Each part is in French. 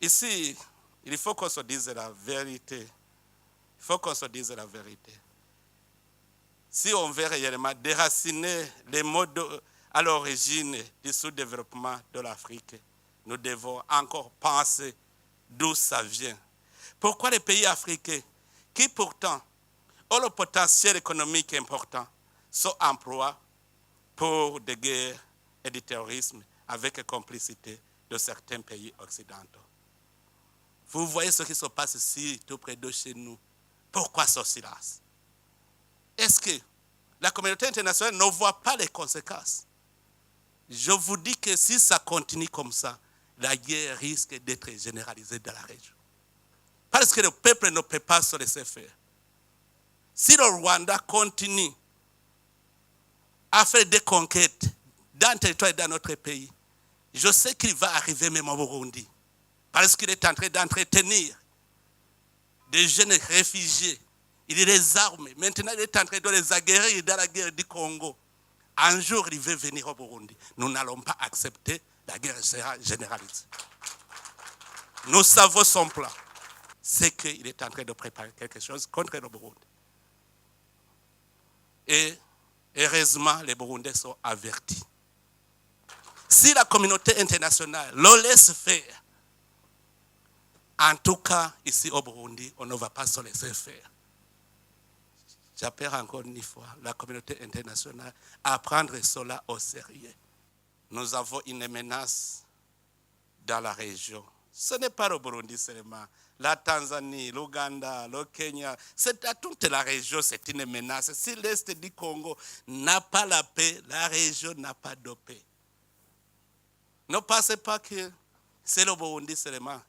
Ici, il faut qu'on se dise la vérité. Il faut qu'on se dise la vérité. Si on veut réellement déraciner les modes à l'origine du sous-développement de l'Afrique, nous devons encore penser d'où ça vient. Pourquoi les pays africains, qui pourtant ont le potentiel économique important, sont employés pour des guerres et du terrorisme avec complicité de certains pays occidentaux? Vous voyez ce qui se passe ici, tout près de chez nous. Pourquoi ce silence? Est-ce que la communauté internationale ne voit pas les conséquences? Je vous dis que si ça continue comme ça, la guerre risque d'être généralisée dans la région. Parce que le peuple ne peut pas se laisser faire. Si le Rwanda continue à faire des conquêtes dans le territoire et dans notre pays, je sais qu'il va arriver même au Burundi. Parce qu'il est en train d'entretenir des jeunes réfugiés. Il les arme. Maintenant, il est en train de les aguerrir dans la guerre du Congo. Un jour, il veut venir au Burundi. Nous n'allons pas accepter la guerre généralisée. Nous savons son plan. C'est qu'il est en train de préparer quelque chose contre le Burundi. Et heureusement, les Burundais sont avertis. Si la communauté internationale le laisse faire, en tout cas, ici au Burundi, on ne va pas se laisser faire. J'appelle encore une fois la communauté internationale à prendre cela au sérieux. Nous avons une menace dans la région. Ce n'est pas le Burundi seulement. La Tanzanie, l'Ouganda, le Kenya, c'est à toute la région, c'est une menace. Si l'Est du Congo n'a pas la paix, la région n'a pas de paix. Ne pensez pas que c'est le Burundi seulement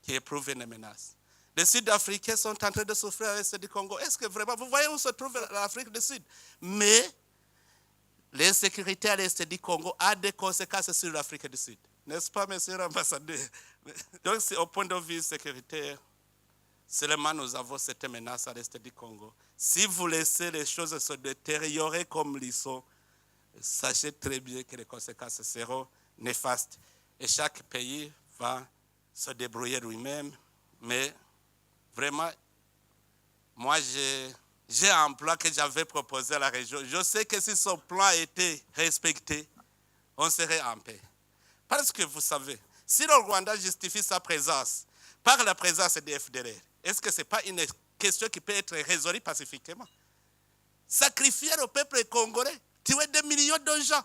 qui éprouve une menace. Les Sud-Africains sont en train de souffrir à l'Est du Congo. Est-ce que vraiment, vous voyez où se trouve l'Afrique du Sud? Mais l'insécurité à l'Est du Congo a des conséquences sur l'Afrique du Sud. N'est-ce pas, monsieur l'ambassadeur? Donc, au point de vue sécuritaire, seulement nous avons cette menace à l'Est du Congo. Si vous laissez les choses se détériorer comme ils sont, sachez très bien que les conséquences seront néfastes. Et chaque pays va se débrouiller lui-même. Mais vraiment, moi, j'ai un plan que j'avais proposé à la région. Je sais que si ce plan était respecté, on serait en paix. Parce que vous savez, si le Rwanda justifie sa présence par la présence des FDLR, est-ce que ce n'est pas une question qui peut être résolue pacifiquement? Sacrifier le peuple congolais, tuer des millions de gens,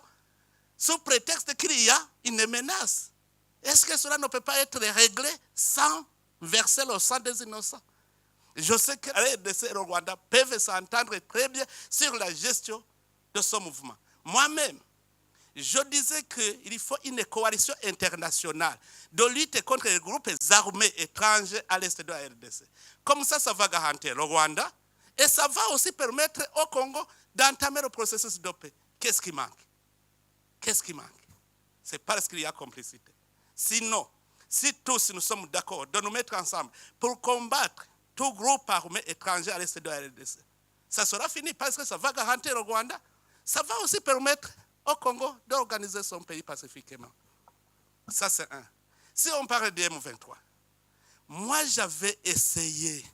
sous prétexte qu'il y a une menace. Est-ce que cela ne peut pas être réglé sans verser le sang des innocents? Je sais que les RDC et le Rwanda peuvent s'entendre très bien sur la gestion de ce mouvement. Moi-même, je disais qu'il faut une coalition internationale de lutte contre les groupes armés étrangers à l'est de la RDC. Comme ça va garantir le Rwanda et ça va aussi permettre au Congo d'entamer le processus de paix. Qu'est-ce qui manque? Qu'est-ce qui manque? C'est parce qu'il y a complicité. Sinon, si tous nous sommes d'accord de nous mettre ensemble pour combattre tout groupe armé étranger à l'est de la RDC, ça sera fini parce que ça va garantir le Rwanda. Ça va aussi permettre au Congo d'organiser son pays pacifiquement. Ça, c'est un. Si on parle de M23, moi, j'avais essayé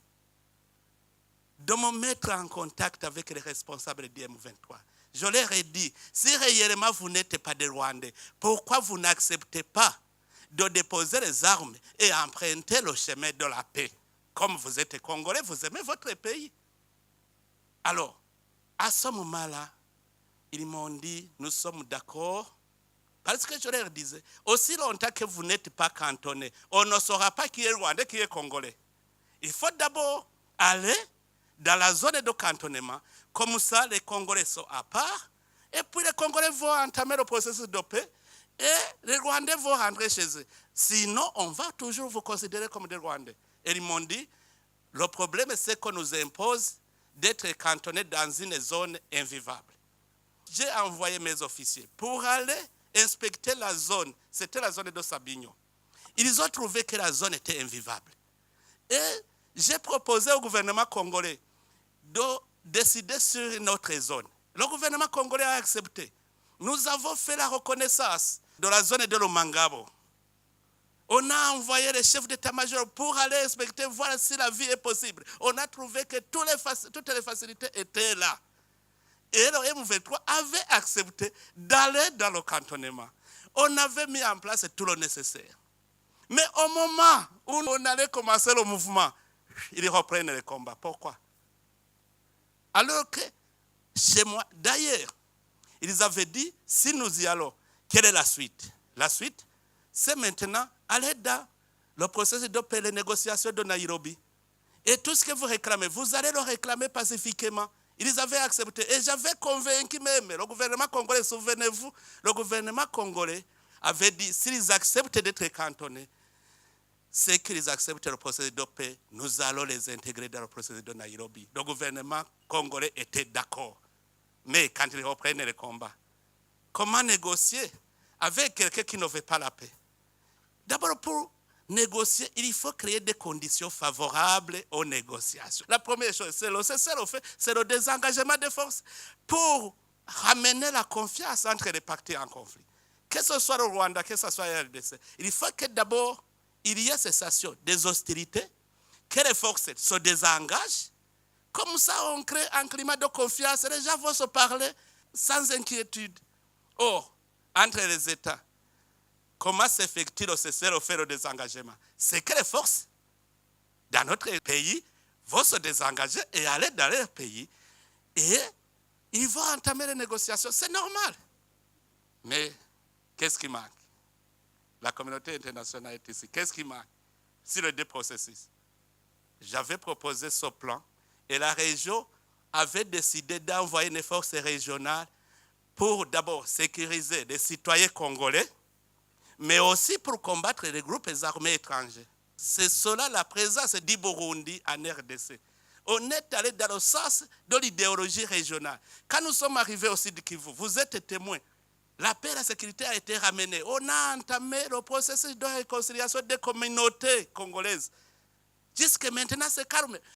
de me mettre en contact avec les responsables du M23. Je leur ai dit, si réellement vous n'êtes pas des Rwandais, pourquoi vous n'acceptez pas de déposer les armes et emprunter le chemin de la paix? Comme vous êtes Congolais, vous aimez votre pays. Alors, à ce moment-là, ils m'ont dit, nous sommes d'accord, parce que je leur disais, aussi longtemps que vous n'êtes pas cantonnés, on ne saura pas qui est Rwandais, qui est Congolais. Il faut d'abord aller dans la zone de cantonnement, comme ça les Congolais sont à part, et puis les Congolais vont entamer le processus de paix, et les Rwandais vont rentrer chez eux. Sinon, on va toujours vous considérer comme des Rwandais. Et ils m'ont dit, le problème c'est qu'on nous impose d'être cantonnés dans une zone invivable. J'ai envoyé mes officiers pour aller inspecter la zone. C'était la zone de Sabignon. Ils ont trouvé que la zone était invivable. Et j'ai proposé au gouvernement congolais de décidé sur notre zone. Le gouvernement congolais a accepté. Nous avons fait la reconnaissance de la zone de Lomangabo. On a envoyé les chefs d'état-major pour aller inspecter, voir si la vie est possible. On a trouvé que toutes les facilités étaient là. Et le M23 avait accepté d'aller dans le cantonnement. On avait mis en place tout le nécessaire. Mais au moment où on allait commencer le mouvement, ils reprennent le combat. Pourquoi? Alors que chez moi, d'ailleurs, ils avaient dit, si nous y allons, quelle est la suite? La suite, c'est maintenant aller dans le processus de paix, les négociations de Nairobi. Et tout ce que vous réclamez, vous allez le réclamer pacifiquement. Ils avaient accepté. Et j'avais convaincu même le gouvernement congolais, souvenez-vous, le gouvernement congolais avait dit, s'ils acceptent d'être cantonnés, c'est qu'ils acceptent le processus de paix, nous allons les intégrer dans le processus de Nairobi. Le gouvernement congolais était d'accord. Mais quand ils reprennent le combat, comment négocier avec quelqu'un qui ne veut pas la paix? D'abord, pour négocier, il faut créer des conditions favorables aux négociations. La première chose, c'est le désengagement des forces pour ramener la confiance entre les parties en conflit. Que ce soit le Rwanda, que ce soit la RDC, il faut que d'abord, il y ait cessation des hostilités, que les forces se désengagent. Comme ça, on crée un climat de confiance. Les gens vont se parler sans inquiétude. Or, entre les États, comment s'effectue le cessez-le-feu, le désengagement? C'est que les forces dans notre pays vont se désengager et aller dans leur pays. Et ils vont entamer les négociations. C'est normal. Mais qu'est-ce qui manque? La communauté internationale est ici. Qu'est-ce qui manque sur les deux processus? J'avais proposé ce plan et la région avait décidé d'envoyer une force régionale pour d'abord sécuriser les citoyens congolais, mais aussi pour combattre les groupes armés étrangers. C'est cela la présence du Burundi en RDC. On est allé dans le sens de l'idéologie régionale. Quand nous sommes arrivés au Sud Kivu, vous êtes témoins. La paix et la sécurité a été ramenée. On a entamé le processus de réconciliation des communautés congolaises. Jusque maintenant, c'est calme.